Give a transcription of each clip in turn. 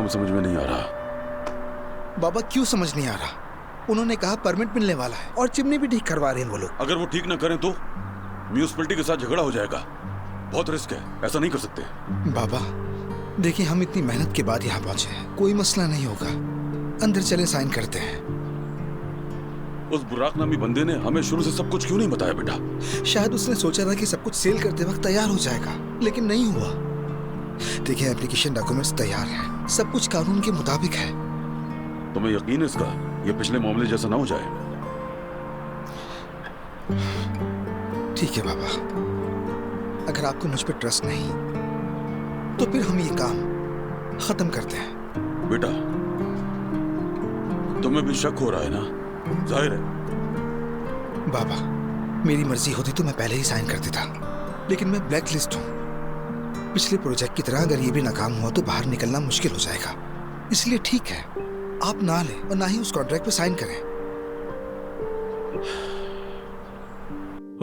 काम समझ में नहीं आ रहा। बाबा क्यों समझ नहीं आ रहा? उन्होंने कहा परमिट मिलने वाला है और चिमनी भी ठीक करवा रहे हैं वो लोग। अगर वो ठीक ना करें तो म्यूनिसिपैलिटी के साथ झगड़ा हो जाएगा। बहुत रिस्क है, ऐसा नहीं कर सकते। बाबा देखिए, हम इतनी मेहनत के बाद यहाँ पहुंचे हैं, कोई मसला नहीं होगा। अंदर चले, साइन करते हैं। उस बुराक नामी बंदे ने हमें शुरू से सब कुछ क्यों नहीं बताया बेटा? शायद उसने सोचा था कि सब कुछ सेल करते वक्त तैयार हो जाएगा, लेकिन नहीं हुआ। देखिए, एप्लीकेशन डॉक्यूमेंट्स तैयार हैं, सब कुछ कानून के मुताबिक है। तुम्हें यकीन है इसका? ये पिछले मामले जैसा ना हो जाए। ठीक है बाबा, अगर आपको मुझ पर ट्रस्ट नहीं तो फिर हम ये काम खत्म करते हैं। बेटा तुम्हें भी शक हो रहा है ना? जाहिर है। बाबा मेरी मर्जी होती तो मैं पहले ही साइन कर देता, लेकिन मैं ब्लैक लिस्ट हूँ। पिछले प्रोजेक्ट की तरह अगर ये भी नाकाम हुआ तो बाहर निकलना मुश्किल हो जाएगा। इसलिए ठीक है, आप ना लें और ना ही उस कॉन्ट्रैक्ट पे साइन करें।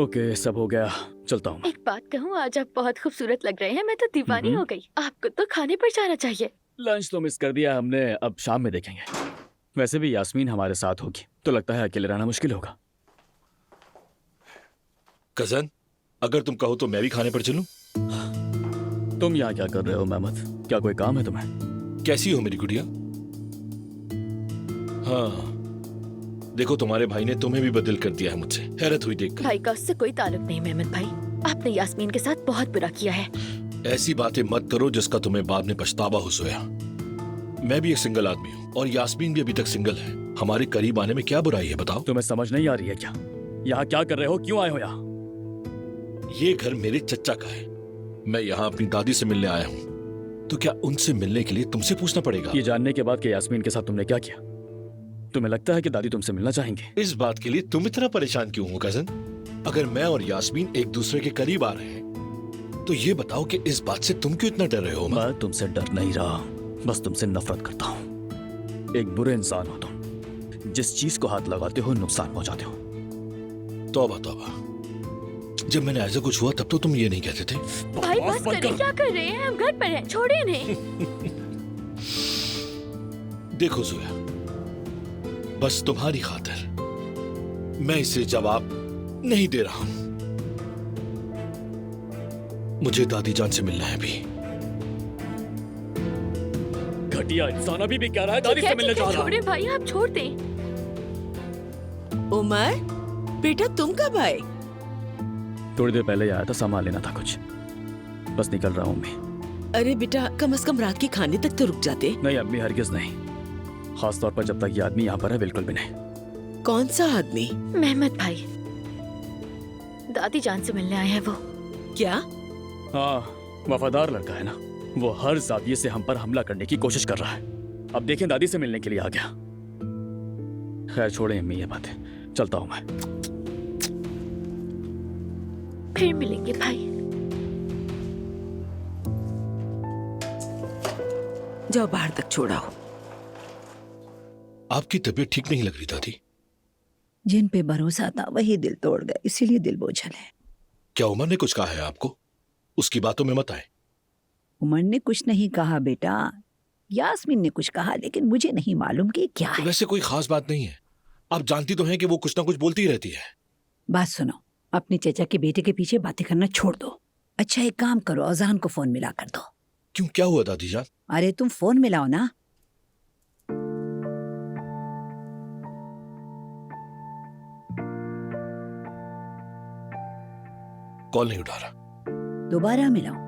ओके, सब हो गया, चलता हूँ। एक बात कहूँ, आज आप बहुत खूबसूरत लग रहे हैं। मैं तो दीवानी हो गई। आपको तो खाने पर जाना चाहिए। लंच तो मिस कर दिया हमने, अब शाम में देखेंगे। वैसे भी यास्मीन हमारे साथ होगी तो लगता है अकेले रहना मुश्किल होगा। कजन, अगर तुम कहो तो मैं भी खाने पर चलूं? तुम यहाँ क्या कर रहे हो मेहमत? क्या कोई काम है तुम्हें? कैसी हो मेरी गुड़िया? हाँ, देखो तुम्हारे भाई ने तुम्हें भी बदल कर दिया है मुझसे। हैरत हुई देखकर। भाई का उससे कोई ताल्लुक नहीं मेहमत भाई। आपने यास्मीन के साथ बहुत बुरा किया है। ऐसी बातें मत करो जिसका तुम्हें बाद में पछतावा हो सोया। मैं भी एक सिंगल आदमी हूँ और यास्मीन भी अभी तक सिंगल है। हमारे करीब आने में क्या बुराई है बताओ? तुम्हें समझ नहीं आ रही है क्या? यहाँ क्या कर रहे हो? क्यों आए हो यहाँ? ये घर मेरे चच्चा का है। मैं यहाँ अपनी दादी से मिलने आया हूँ, तो क्या उनसे मिलने के लिए तुमसे पूछना पड़ेगा? ये जानने के बाद कि यास्मीन के साथ तुमने क्या किया, तुम्हें लगता है कि दादी तुमसे मिलना चाहेंगे? इस बात के लिए तुम इतना परेशान क्यों हो कजन? अगर मैं और यास्मीन एक दूसरे के करीब आ रहे हैं तो ये बताओ कि इस बात से तुम क्यों इतना डर रहे हो? मैं तुमसे डर नहीं रहा, बस तुमसे नफरत करता हूँ। एक बुरे इंसान हो तुम, जिस चीज को हाथ लगाते हो नुकसान पहुंचाते हो। तौबा तौबा, जब मैंने ऐसा कुछ हुआ तब तो तुम ये नहीं कहते थे। भाई बस करें, क्या कर रहे हैं? हम घर पर हैं, छोड़िए नहीं। देखो जोया, बस तुम्हारी खातिर मैं इसे जवाब नहीं दे रहा हूं। मुझे दादी जान से मिलना है अभी। घटिया इंसान अभी भी कह रहा है दादी से मिलने जा रहा छोड़े भाई, आप छोड़ दें। उमर बेटा, तुम कब आए? थोड़ी देर पहले आया था, सामान लेना था कुछ, बस निकल रहा हूँ मैं। अरे बेटा, कम से कम रात के खाने तक तो रुक जाते। नहीं अम्मी, हरगिज नहीं, खास तौर पर जब तक ये आदमी यहाँ पर है, बिल्कुल भी नहीं। कौन सा आदमी? मेहमत भाई, दादी जान से मिलने आए हैं वो। क्या? हाँ, वफादार लड़का है ना, वो हर जाविये से हम पर हमला करने की कोशिश कर रहा है। अब देखें, दादी से मिलने के लिए आ गया। खैर छोड़े अम्मी ये बातें, चलता हूँ मैं। फिर मिलेंगे भाई। जाओ बाहर तक छोड़ाओ। आपकी तबीयत ठीक नहीं लग रही दादी। जिन पे भरोसा था वही दिल तोड़ गए, इसीलिए दिल बोझल है। क्या उमर ने कुछ कहा है आपको? उसकी बातों में मत आए। उमर ने कुछ नहीं कहा बेटा, यास्मीन ने कुछ कहा, लेकिन मुझे नहीं मालूम कि क्या है। वैसे कोई खास बात नहीं है, आप जानती तो हैं कि वो कुछ ना कुछ बोलती ही रहती है। बात सुनो, अपने चचा के बेटे के पीछे बातें करना छोड़ दो। अच्छा एक काम करो, अजान को फोन मिला कर दो। क्यों, क्या हुआ दादी जान? अरे तुम फोन मिलाओ ना। कॉल नहीं उठा रहा। दोबारा मिलाओ।